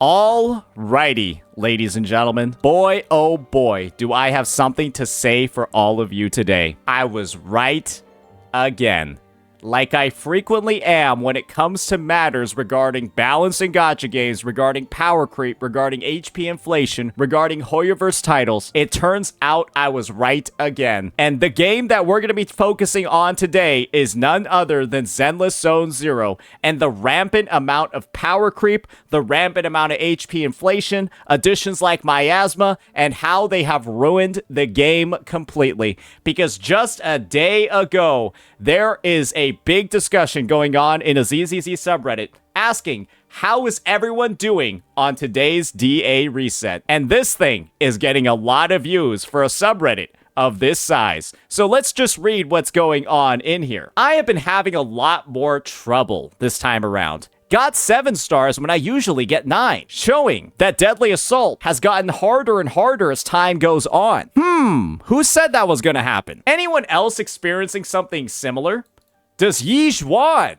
Alrighty, ladies and gentlemen. Boy, oh boy, do I have something to say for all of you today. I was right again. Like I frequently am when it comes to matters regarding balancing gacha games, regarding power creep, regarding HP inflation, regarding Hoyoverse titles. It turns out I was right again. And the game that we're going to be focusing on today is none other than Zenless Zone Zero. And the rampant amount of power creep, the rampant amount of HP inflation, additions like Miasma, and how they have ruined the game completely. Because just a day ago, there is a big discussion going on in a ZZZ subreddit asking, how is everyone doing on today's DA reset? And this thing is getting a lot of views for a subreddit of this size. So let's just read what's going on in here. I have been having a lot more trouble this time around. Got 7 stars when I usually get 9, showing that Deadly Assault has gotten harder and harder as time goes on. Who said that was gonna happen? Anyone else experiencing something similar? Does Yi Zhuan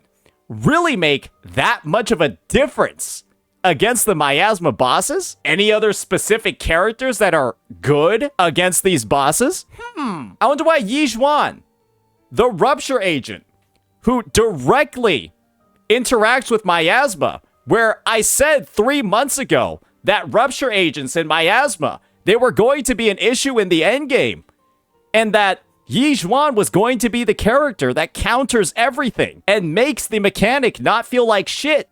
really make that much of a difference against the Miasma bosses? Any other specific characters that are good against these bosses? I wonder why Yi Zhuan, the Rupture agent, who directly interacts with Miasma, where I said 3 months ago that Rupture agents in Miasma, they were going to be an issue in the endgame, and that Yi Zhuan was going to be the character that counters everything and makes the mechanic not feel like shit.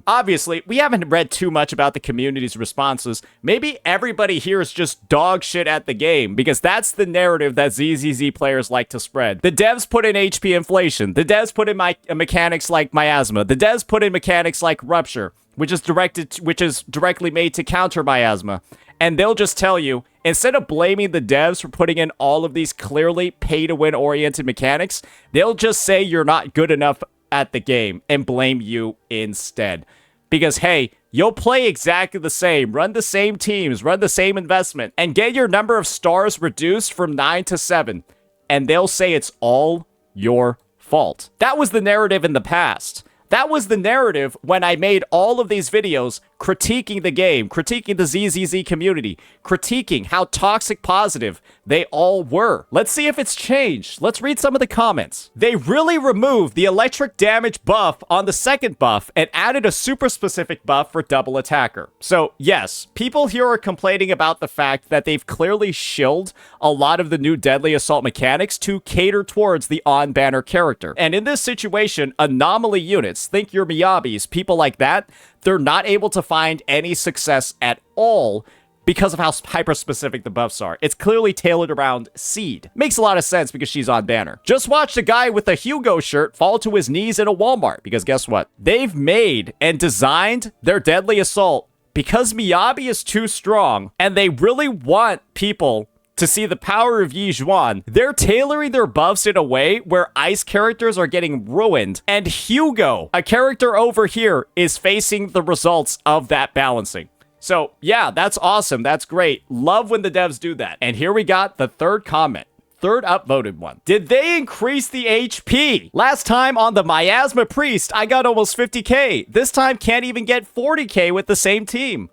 Obviously, we haven't read too much about the community's responses. Maybe everybody here is just dog shit at the game, because that's the narrative that ZZZ players like to spread. The devs put in HP inflation. The devs put in mechanics like Miasma. The devs put in mechanics like Rupture, which is directly made to counter Miasma. And they'll just tell you, instead of blaming the devs for putting in all of these clearly pay-to-win oriented mechanics, they'll just say you're not good enough at the game and blame you instead. Because, hey, you'll play exactly the same, run the same teams, run the same investment, and get your number of stars reduced from 9 to 7, and they'll say it's all your fault. That was the narrative in the past. That was the narrative when I made all of these videos critiquing the game, critiquing the ZZZ community, critiquing how toxic positive they all were. Let's see if it's changed. Let's read some of the comments. They really removed the electric damage buff on the second buff and added a super specific buff for double attacker. So yes, people here are complaining about the fact that they've clearly shilled a lot of the new Deadly Assault mechanics to cater towards the on-banner character. And in this situation, anomaly units, think your Miyabis, people like that, they're not able to find any success at all because of how hyper-specific the buffs are. It's clearly tailored around Seed. Makes a lot of sense because she's on banner. Just watch the guy with the Hugo shirt fall to his knees in a Walmart, because guess what? They've made and designed their Deadly Assault because Miyabi is too strong, and they really want people to see the power of Yi Zhuan. They're tailoring their buffs in a way where ice characters are getting ruined, and Hugo, a character over here, is facing the results of that balancing. So yeah, that's awesome. That's great. Love when the devs do that. And here we got the third comment. Third upvoted one. Did they increase the HP? Last time on the Miasma Priest, I got almost 50k. This time can't even get 40k with the same team.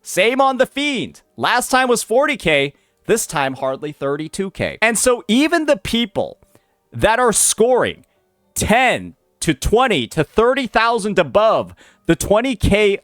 Same on the Fiend. Last time was 40k. This time, hardly 32k. And so even the people that are scoring 10 to 20 to 30,000 above the 20k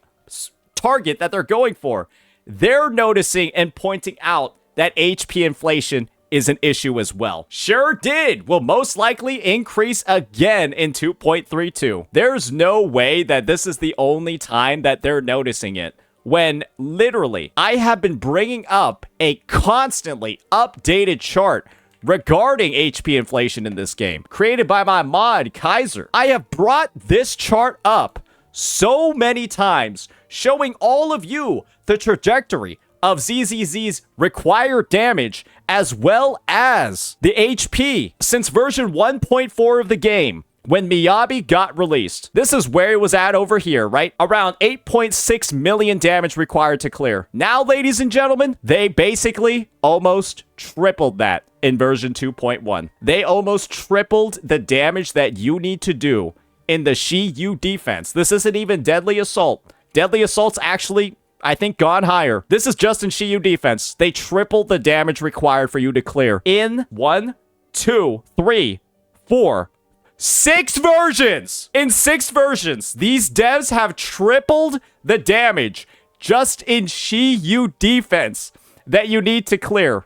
target that they're going for, they're noticing and pointing out that HP inflation is an issue as well. Sure did. Will most likely increase again in 2.32. There's no way that this is the only time that they're noticing it, when literally I have been bringing up a constantly updated chart regarding HP inflation in this game, created by my mod, Kaiser. I have brought this chart up so many times, showing all of you the trajectory of ZZZ's required damage, as well as the HP since version 1.4 of the game, when Miyabi got released. This is where it was at over here, right? Around 8.6 million damage required to clear. Now, ladies and gentlemen, they basically almost tripled that in version 2.1. They almost tripled the damage that you need to do in the Shi Yu defense. This isn't even Deadly Assault. Deadly Assault's actually, I think, gone higher. This is just in Shiyu defense. They tripled the damage required for you to clear in 1, 2, 3, 4, 6 versions. In 6 versions, these devs have tripled the damage just in Shiyu defense that you need to clear.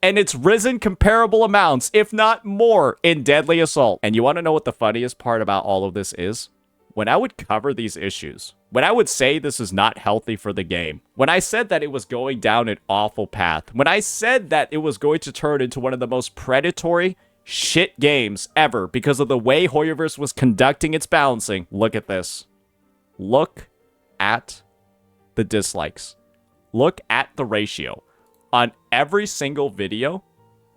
And it's risen comparable amounts, if not more, in Deadly Assault. And you want to know what the funniest part about all of this is? When I would cover these issues, when I would say this is not healthy for the game, when I said that it was going down an awful path, when I said that it was going to turn into one of the most predatory shit games ever because of the way Hoyoverse was conducting its balancing, look at this. Look at the dislikes. Look at the ratio. On every single video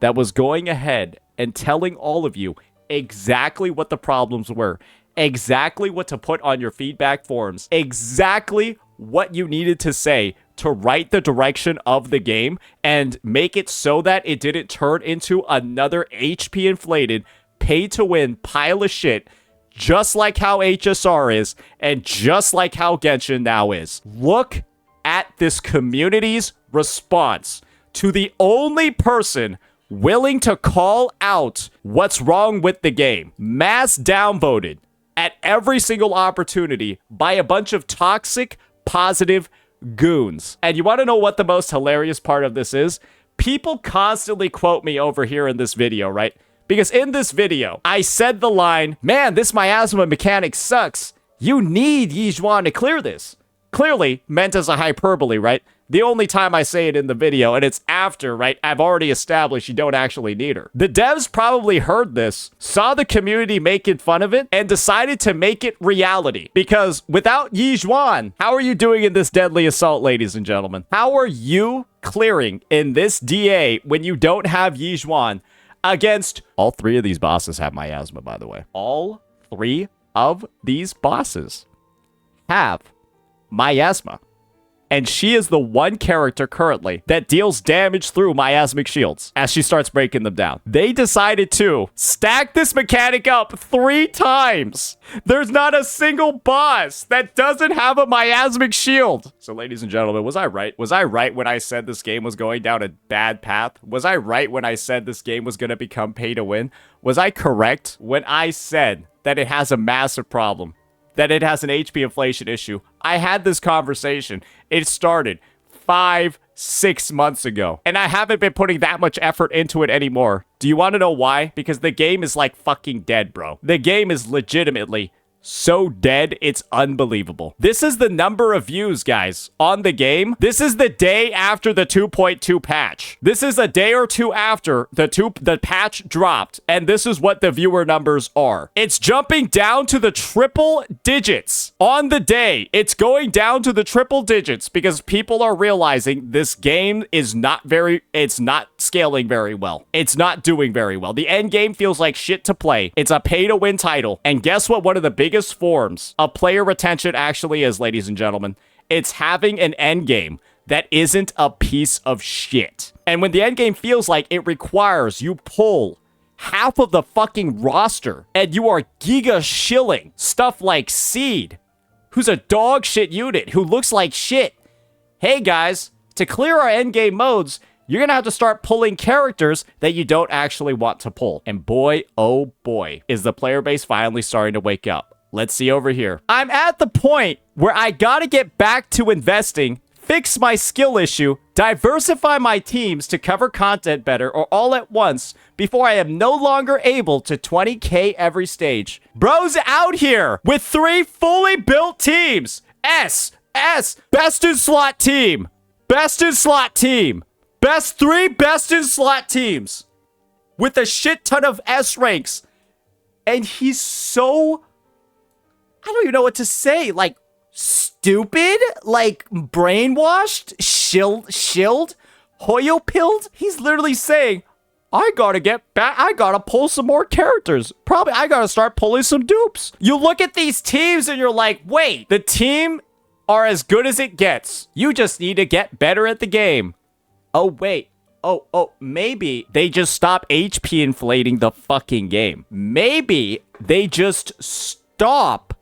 that was going ahead and telling all of you exactly what the problems were, exactly what to put on your feedback forms, exactly what you needed to say to write the direction of the game and make it so that it didn't turn into another HP inflated, pay to win pile of shit, just like how HSR is and just like how Genshin now is. Look at this community's response to the only person willing to call out what's wrong with the game. Mass downvoted at every single opportunity by a bunch of toxic, positive goons. And you want to know what the most hilarious part of this is? People constantly quote me over here in this video, right? Because in this video, I said the line, man, this Miasma mechanic sucks. You need Yizhuan to clear this. Clearly meant as a hyperbole, right? The only time I say it in the video, and it's after, right? I've already established you don't actually need her. The devs probably heard this, saw the community making fun of it, and decided to make it reality. Because without Yizhuan, how are you doing in this Deadly Assault, ladies and gentlemen? How are you clearing in this DA when you don't have Yizhuan against... All 3 of these bosses have Miasma, by the way. All 3 of these bosses have Miasma. And she is the one character currently that deals damage through miasmic shields as she starts breaking them down. They decided to stack this mechanic up 3 times. There's not a single boss that doesn't have a miasmic shield. So ladies and gentlemen, was I right? Was I right when I said this game was going down a bad path? Was I right when I said this game was going to become pay to win? Was I correct when I said that it has a massive problem? That it has an HP inflation issue? I had this conversation. It started 5-6 months ago, and I haven't been putting that much effort into it anymore. Do you want to know why? Because the game is like fucking dead, bro. The game is legitimately so dead, it's unbelievable. This is the number of views, guys, on the game. This is the day after the 2.2 patch. This is a day or two after the patch dropped, and this is what the viewer numbers are. It's jumping down to the triple digits on the day. It's going down to the triple digits because people are realizing this game is it's not scaling very well. It's not doing very well. The end game feels like shit to play. It's a pay-to-win title. And guess what one of the biggest forms of player retention actually is, ladies and gentlemen? It's having an end game that isn't a piece of shit. And when the end game feels like it requires you pull half of the fucking roster and you are giga shilling stuff like Seed, who's a dog shit unit who looks like shit. Hey guys, to clear our end game modes, you're gonna have to start pulling characters that you don't actually want to pull. And boy, oh boy, is the player base finally starting to wake up. Let's see over here. I'm at the point where I gotta get back to investing, fix my skill issue, diversify my teams to cover content better or all at once before I am no longer able to 20k every stage. Bro's out here with 3 fully built teams. Best in slot team. Best in slot team. Best 3 best in slot teams with a shit ton of S ranks. And he's so... I don't even know what to say. Like, stupid? Like, brainwashed? Shilled? Hoyo-pilled? He's literally saying, I gotta get back. I gotta pull some more characters. Probably, I gotta start pulling some dupes. You look at these teams and you're like, wait, the team are as good as it gets. You just need to get better at the game. Oh, wait. Oh, maybe they just stop HP inflating the fucking game. Maybe they just stop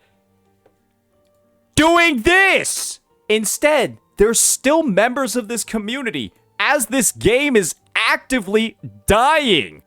doing this. Instead, there's still members of this community as this game is actively dying.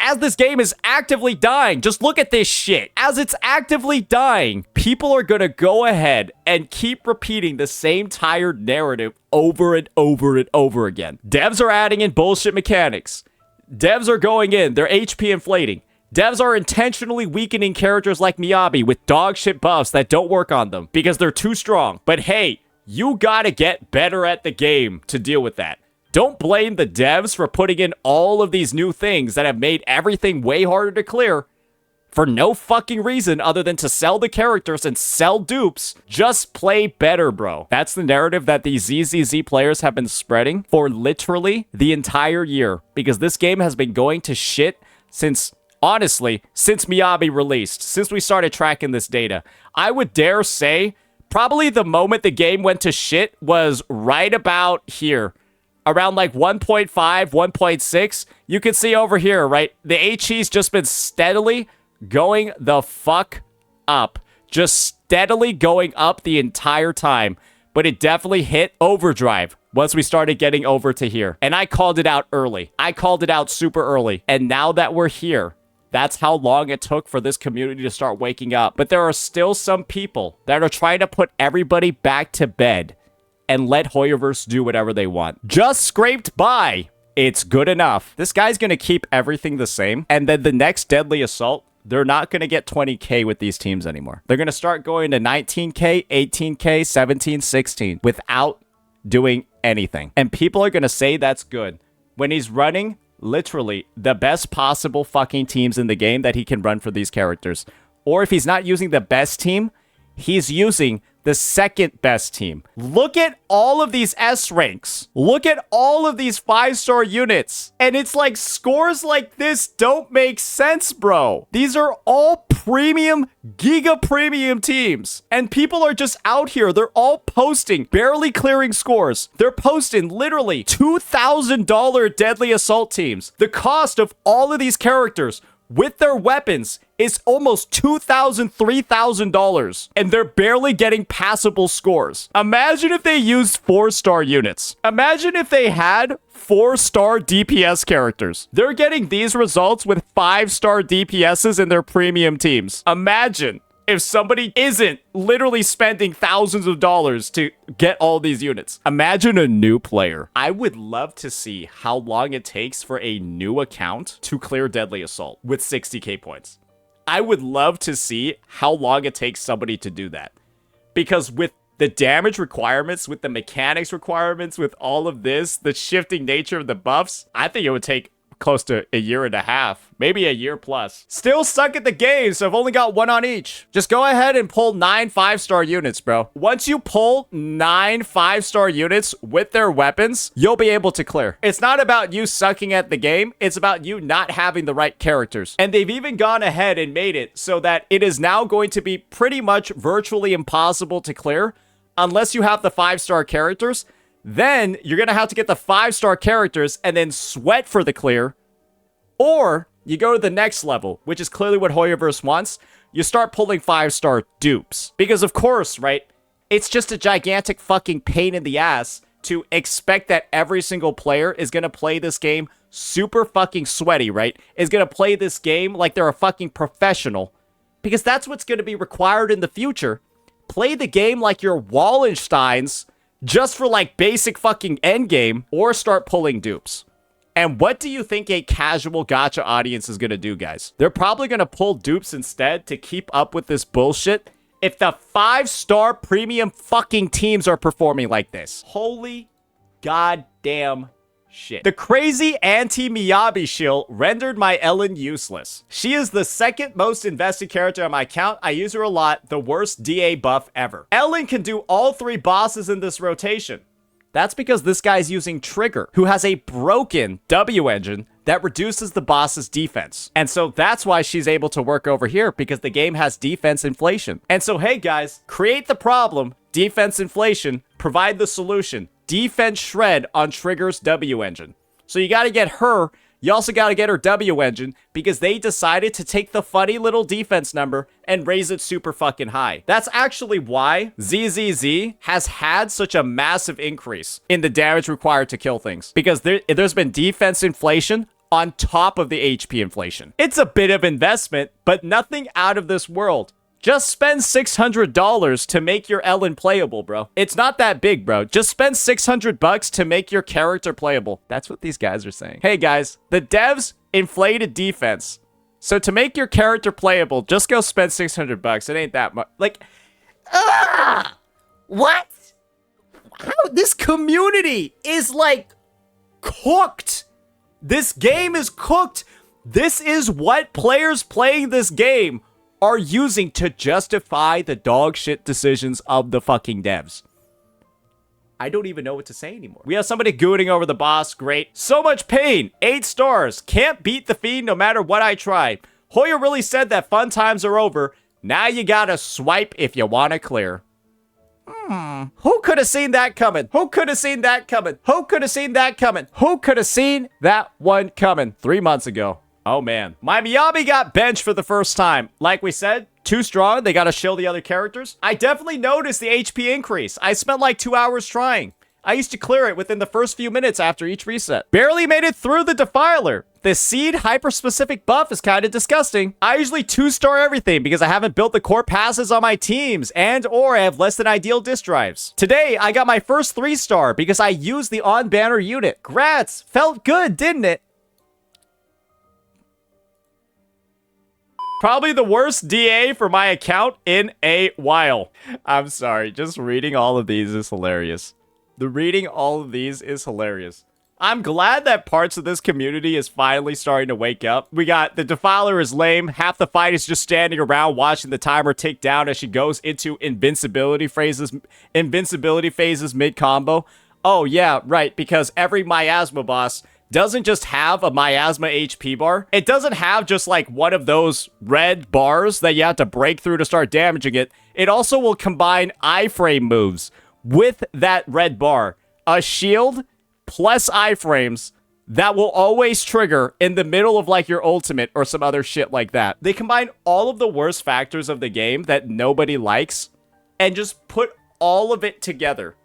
Just look at this shit. As it's actively dying, people are gonna go ahead and keep repeating the same tired narrative over and over and over again. Devs are adding in bullshit mechanics. Devs are going in, they're HP inflating. Devs are intentionally weakening characters like Miyabi with dog shit buffs that don't work on them because they're too strong. But hey, you gotta get better at the game to deal with that. Don't blame the devs for putting in all of these new things that have made everything way harder to clear for no fucking reason other than to sell the characters and sell dupes. Just play better, bro. That's the narrative that these ZZZ players have been spreading for literally the entire year because this game has been going to shit since, honestly, since Miyabi released, since we started tracking this data. I would dare say probably the moment the game went to shit was right about here. Around like 1.5, 1.6, you can see over here, right? The HE's just been steadily going the fuck up. Just steadily going up the entire time. But it definitely hit overdrive once we started getting over to here. And I called it out early. I called it out super early. And now that we're here, that's how long it took for this community to start waking up. But there are still some people that are trying to put everybody back to bed and let Hoyoverse do whatever they want. Just scraped by. It's good enough. This guy's gonna keep everything the same. And then the next Deadly Assault, they're not gonna get 20k with these teams anymore. They're gonna start going to 19k, 18k, 17, 16 without doing anything. And people are gonna say that's good when he's running literally the best possible fucking teams in the game that he can run for these characters. Or if he's not using the best team, he's using the second best team. Look at all of these S ranks. Look at all of these 5-star units. And it's like scores like this don't make sense, bro. These are all premium, giga premium teams. And people are just out here. They're all posting, barely clearing scores. They're posting literally $2,000 Deadly Assault teams. The cost of all of these characters with their weapons is almost $2,000, $3,000, and they're barely getting passable scores. Imagine if they used 4-star units. Imagine if they had 4-star DPS characters. They're getting these results with 5-star DPSs in their premium teams. Imagine if somebody isn't literally spending thousands of dollars to get all these units. Imagine a new player. I would love to see how long it takes for a new account to clear Deadly Assault with 60k points. I would love to see how long it takes somebody to do that. Because with the damage requirements, with the mechanics requirements, with all of this, the shifting nature of the buffs, I think it would take close to a year and a half, maybe a year plus. Still suck at the game, so I've only got one on each. Just go ahead and pull 9 5-star units, bro. Once you pull 9 5-star units with their weapons, you'll be able to clear. It's not about you sucking at the game, it's about you not having the right characters. And they've even gone ahead and made it so that it is now going to be pretty much virtually impossible to clear unless you have the 5-star characters. Then you're going to have to get the 5-star characters and then sweat for the clear. Or you go to the next level, which is clearly what Hoyoverse wants. You start pulling 5-star dupes. Because of course, right, it's just a gigantic fucking pain in the ass to expect that every single player is going to play this game super fucking sweaty, right? Is going to play this game like they're a fucking professional. Because that's what's going to be required in the future. Play the game like you're Wallensteins just for like basic fucking endgame, or start pulling dupes. And what do you think a casual gacha audience is going to do, guys? They're probably going to pull dupes instead to keep up with this bullshit if the 5-star premium fucking teams are performing like this. Holy goddamn shit. The crazy anti-Miyabi shill rendered my Ellen useless. She is the second most invested character on my account. I use her a lot. The worst DA buff ever. Ellen can do all 3 bosses in this rotation. That's because this guy's using Trigger, who has a broken W engine that reduces the boss's defense. And so that's why she's able to work over here, because the game has defense inflation. And so, hey guys, create the problem, defense inflation, provide the solution. Defense shred on Trigger's W engine. So you got to get her You also got to get her W engine because they decided to take the funny little defense number and raise it super fucking high. That's actually why ZZZ has had such a massive increase in the damage required to kill things, because there's been defense inflation on top of the HP inflation. It's a bit of investment, but nothing out of this world. Just spend $600 to make your Ellen playable, bro. It's not that big, bro. Just spend $600 to make your character playable. That's what these guys are saying. Hey, guys, the devs inflated defense. So to make your character playable, just go spend $600. It ain't that much. Like, what? How? This community is, like, cooked. This game is cooked. This is what players playing this game are using to justify the dog shit decisions of the fucking devs. I don't even know what to say anymore. We have somebody gooning over the boss. Great. So much pain. 8 stars. Can't beat the Fiend no matter what I try. Hoyer really said that fun times are over. Now you gotta swipe if you want to clear. Who could have seen that coming? Who could have seen that coming? Who could have seen that coming? Who could have seen that one coming 3 months ago? Oh, man. My Miyabi got benched for the first time. Like we said, too strong. They got to shill the other characters. I definitely noticed the HP increase. I spent like 2 hours trying. I used to clear it within the first few minutes after each reset. Barely made it through the Defiler. The Seed hyper-specific buff is kind of disgusting. I usually 2-star everything because I haven't built the core passes on my teams and or I have less than ideal disk drives. Today, I got my first 3-star because I used the on-banner unit. Grats! Felt good, didn't it? Probably the worst DA for my account in a while. I'm sorry, just reading all of these is hilarious. Reading all of these is hilarious. I'm glad that parts of this community is finally starting to wake up. We got the Defiler is lame. Half the fight is just standing around watching the timer tick down as she goes into invincibility phases mid-combo. Oh yeah, right, because every Miasma boss doesn't just have a Miasma HP bar. It doesn't have just like one of those red bars that you have to break through to start damaging it. It also will combine iframe moves with that red bar. A shield plus iframes that will always trigger in the middle of like your ultimate or some other shit like that. They combine all of the worst factors of the game that nobody likes and just put all of it together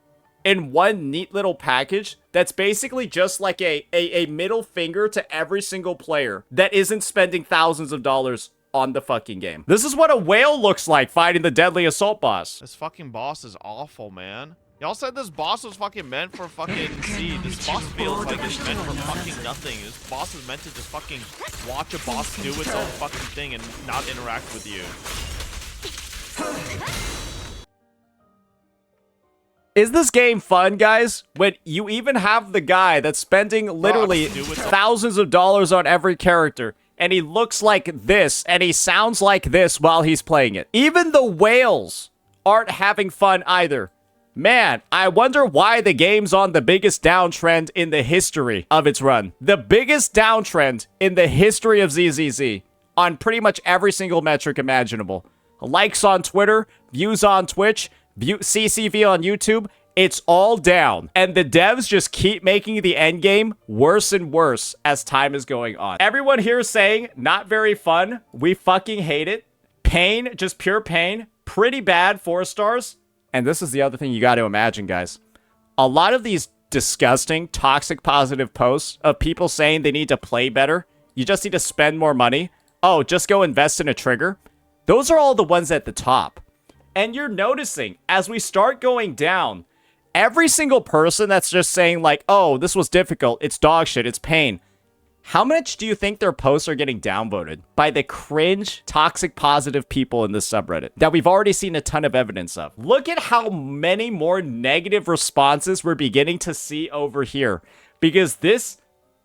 in one neat little package that's basically just like a middle finger to every single player that isn't spending thousands of dollars on the fucking game. This is what a whale looks like fighting the deadly assault boss. This fucking boss is awful, man. Y'all said this boss was fucking meant for fucking Seed. This boss feels like it's meant for fucking nothing. This boss is meant to just fucking watch a boss do its own fucking thing and not interact with you. Is this game fun, guys? When you even have the guy that's spending literally thousands of dollars on every character, and he looks like this, and he sounds like this while he's playing it. Even the whales aren't having fun either. Man, I wonder why the game's on the biggest downtrend in the history of its run. The biggest downtrend in the history of ZZZ on pretty much every single metric imaginable. Likes on Twitter, views on Twitch, CCV on YouTube, it's all down. And the devs just keep making the endgame worse and worse as time is going on. Everyone here is saying, not very fun. We fucking hate it. Pain, just pure pain. Pretty bad, 4 stars. And this is the other thing you got to imagine, guys. A lot of these disgusting, toxic positive posts of people saying they need to play better. You just need to spend more money. Oh, just go invest in a trigger. Those are all the ones at the top. And you're noticing, as we start going down, every single person that's just saying like, oh, this was difficult, it's dog shit, it's pain. How much do you think their posts are getting downvoted by the cringe, toxic, positive people in this subreddit that we've already seen a ton of evidence of? Look at how many more negative responses we're beginning to see over here, because this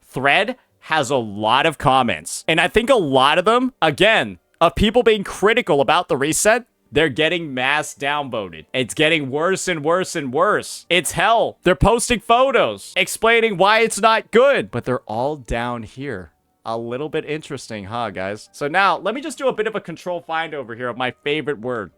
thread has a lot of comments. And I think a lot of them, again, of people being critical about the reset, they're getting mass downvoted. It's getting worse and worse and worse. It's hell. They're posting photos explaining why it's not good, but they're all down here. A little bit interesting, huh, guys? So now, let me just do a bit of a control find over here of my favorite word.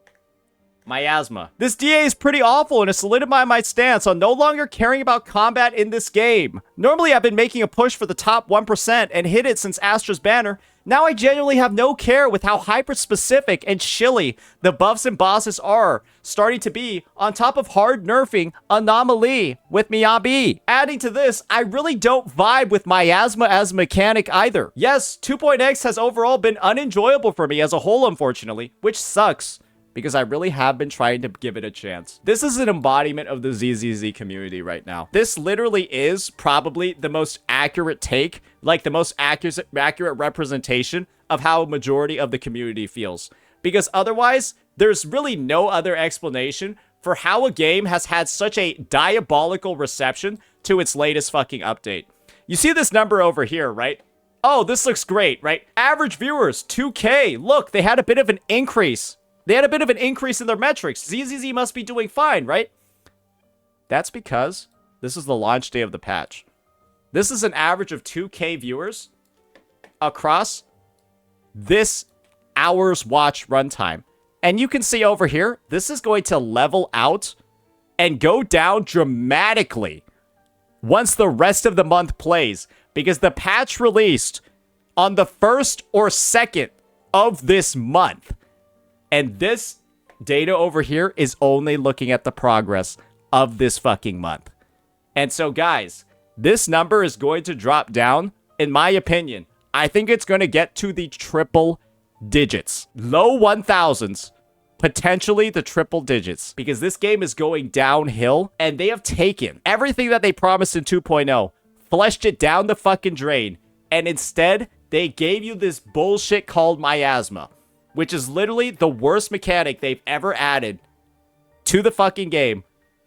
Miasma. This DA is pretty awful and has solidified my stance on no longer caring about combat in this game. Normally, I've been making a push for the top 1% and hit it since Astra's banner. Now I genuinely have no care with how hyper-specific and shilly the buffs and bosses are starting to be, on top of hard nerfing Anomaly with Miyabi. Adding to this, I really don't vibe with Miasma as a mechanic either. Yes, 2.x has overall been unenjoyable for me as a whole, unfortunately, which sucks, because I really have been trying to give it a chance. This is an embodiment of the ZZZ community right now. This literally is probably the most accurate take, like the most accurate representation of how a majority of the community feels. Because otherwise, there's really no other explanation for how a game has had such a diabolical reception to its latest fucking update. You see this number over here, right? Oh, this looks great, right? Average viewers, 2K. Look, they had a bit of an increase. They had a bit of an increase in their metrics. ZZZ must be doing fine, right? That's because this is the launch day of the patch. This is an average of 2K viewers across this hour's watch runtime. And you can see over here, this is going to level out and go down dramatically once the rest of the month plays, because the patch released on the 1st or 2nd of this month. And this data over here is only looking at the progress of this fucking month. And so, guys, this number is going to drop down, in my opinion. I think it's going to get to the triple digits. Low 1000s, potentially the triple digits. Because this game is going downhill, and they have taken everything that they promised in 2.0, fleshed it down the fucking drain, and instead, they gave you this bullshit called Miasma, which is literally the worst mechanic they've ever added to the fucking game.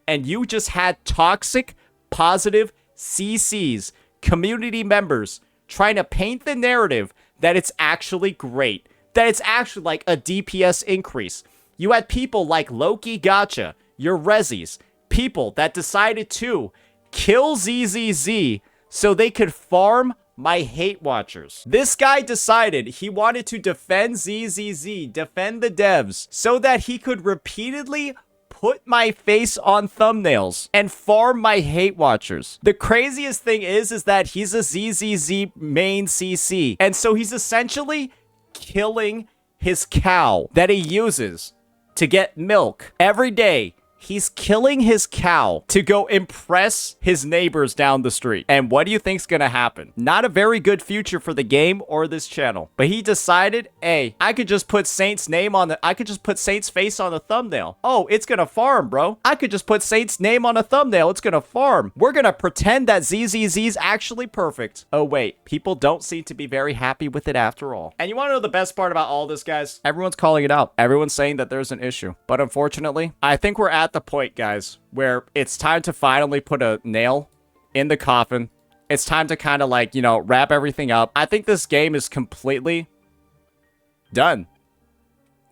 And you just had toxic, positive CCs, community members, trying to paint the narrative that it's actually great, that it's actually like a DPS increase. You had people like Loki Gotcha, your Rezzies, people that decided to kill ZZZ so they could farm my hate watchers. This guy decided he wanted to defend ZZZ, defend the devs, so that he could repeatedly put my face on thumbnails and farm my hate watchers. The craziest thing is that he's a ZZZ main CC, and so he's essentially killing his cow that he uses to get milk every day. He's killing his cow to go impress his neighbors down the street. And what do you think's gonna happen? Not a very good future for the game or this channel. But he decided, hey, I could just put Saint's name on the, I could just put Saint's face on the thumbnail. Oh, it's gonna farm, bro. I could just put Saint's name on a thumbnail. It's gonna farm. We're gonna pretend that ZZZ's actually perfect. Oh, wait. People don't seem to be very happy with it after all. And you wanna know the best part about all this, guys? Everyone's calling it out. Everyone's saying that there's an issue. But unfortunately, I think we're at the point, guys, where it's time to finally put a nail in the coffin. It's time to kind of like, you know, wrap everything up. I think this game is completely done.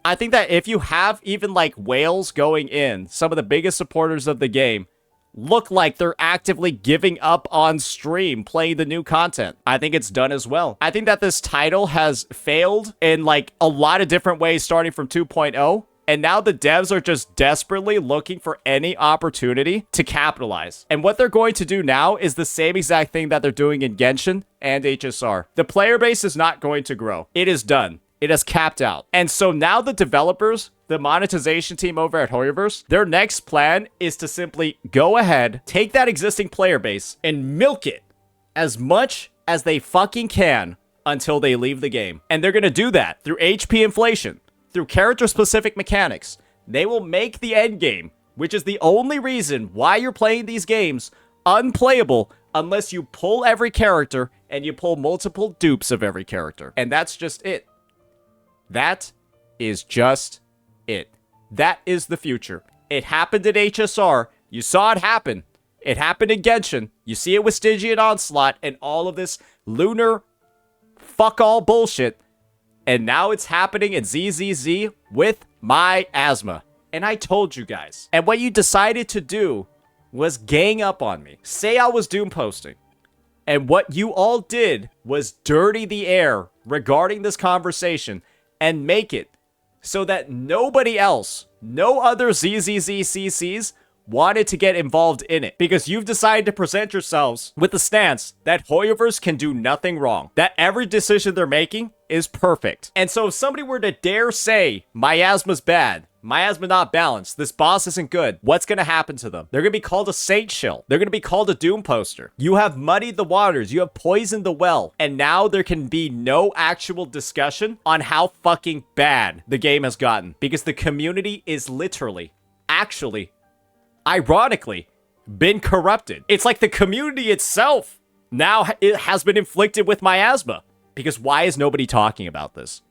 I think that if you have even like whales going in, some of the biggest supporters of the game look like they're actively giving up on stream playing the new content. I think it's done as well. I think that this title has failed in like a lot of different ways starting from 2.0. And now the devs are just desperately looking for any opportunity to capitalize. And what they're going to do now is the same exact thing that they're doing in Genshin and HSR. The player base is not going to grow. It is done. It has capped out. And so now the developers, the monetization team over at Hoyoverse, their next plan is to simply go ahead, take that existing player base, and milk it as much as they fucking can until they leave the game. And they're going to do that through HP inflation, through character-specific mechanics. They will make the endgame, which is the only reason why you're playing these games, unplayable unless you pull every character and you pull multiple dupes of every character. And that's just it. That is just it. That is the future. It happened at HSR. You saw it happen. It happened in Genshin. You see it with Stygian Onslaught and all of this lunar fuck-all bullshit. And now it's happening in ZZZ with Miasma. And I told you guys. And what you decided to do was gang up on me. Say I was doom posting. And what you all did was dirty the air regarding this conversation and make it so that nobody else no other ZZZCCs wanted to get involved in it because you've decided to present yourselves with the stance that Hoyoverse can do nothing wrong, that every decision they're making is perfect. And so if somebody were to dare say Miasma's bad, Miasma not balanced, this boss isn't good, what's gonna happen to them? They're gonna be called a saint shill. They're gonna be called a doom poster. You have muddied the waters, you have poisoned the well, and now there can be no actual discussion on how fucking bad the game has gotten because the community is literally, actually, ironically, been corrupted. It's like the community itself now it has been inflicted with miasma. Because why is nobody talking about this?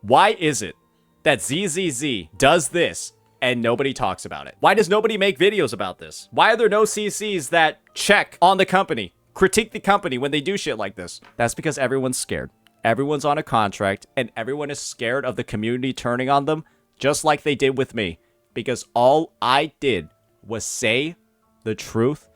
Why is it that ZZZ does this and nobody talks about it? Why does nobody make videos about this? Why are there no CCs that check on the company, critique the company when they do shit like this? That's because everyone's scared. Everyone's on a contract and everyone is scared of the community turning on them just like they did with me. Because all I did was say the truth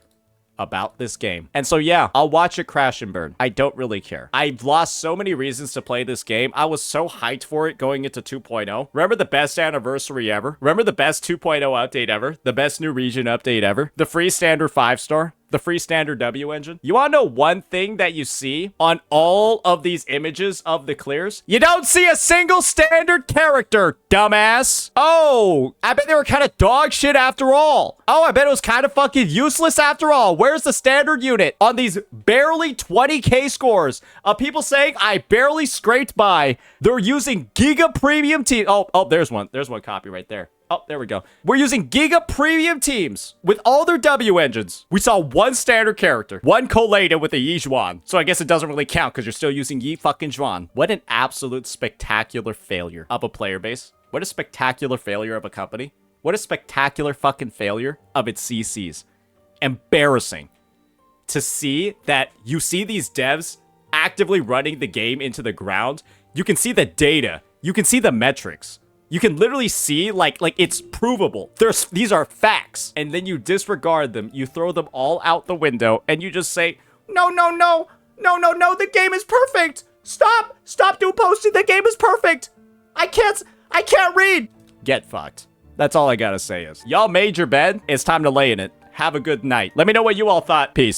about this game. And so yeah, I'll watch it crash and burn. I don't really care. I've lost so many reasons to play this game. I was so hyped for it going into 2.0. Remember the best anniversary ever? Remember the best 2.0 update ever? The best new region update ever? The free standard 5-star? The free standard W engine? You want to know one thing that you see on all of these images of the clears? You don't see a single standard character, dumbass. Oh, I bet they were kind of dog shit after all. Oh, I bet it was kind of fucking useless after all. Where's the standard unit on these barely 20k scores of people saying I barely scraped by? They're using Giga Premium team. Oh, there's one. There's one copy right there. Oh, there we go. We're using Giga Premium teams with all their W engines. We saw one standard character, one collated with a Yi Zhuan. So I guess it doesn't really count because you're still using Yi fucking Zhuan. What an absolute spectacular failure of a player base. What a spectacular failure of a company. What a spectacular fucking failure of its CCs. Embarrassing to see that you see these devs actively running the game into the ground. You can see the data. You can see the metrics. You can literally see, like it's provable. These are facts. And then you disregard them. You throw them all out the window. And you just say, no, the game is perfect. Stop doing posting. The game is perfect. I can't read. Get fucked. That's all I gotta say is, y'all made your bed. It's time to lay in it. Have a good night. Let me know what you all thought. Peace.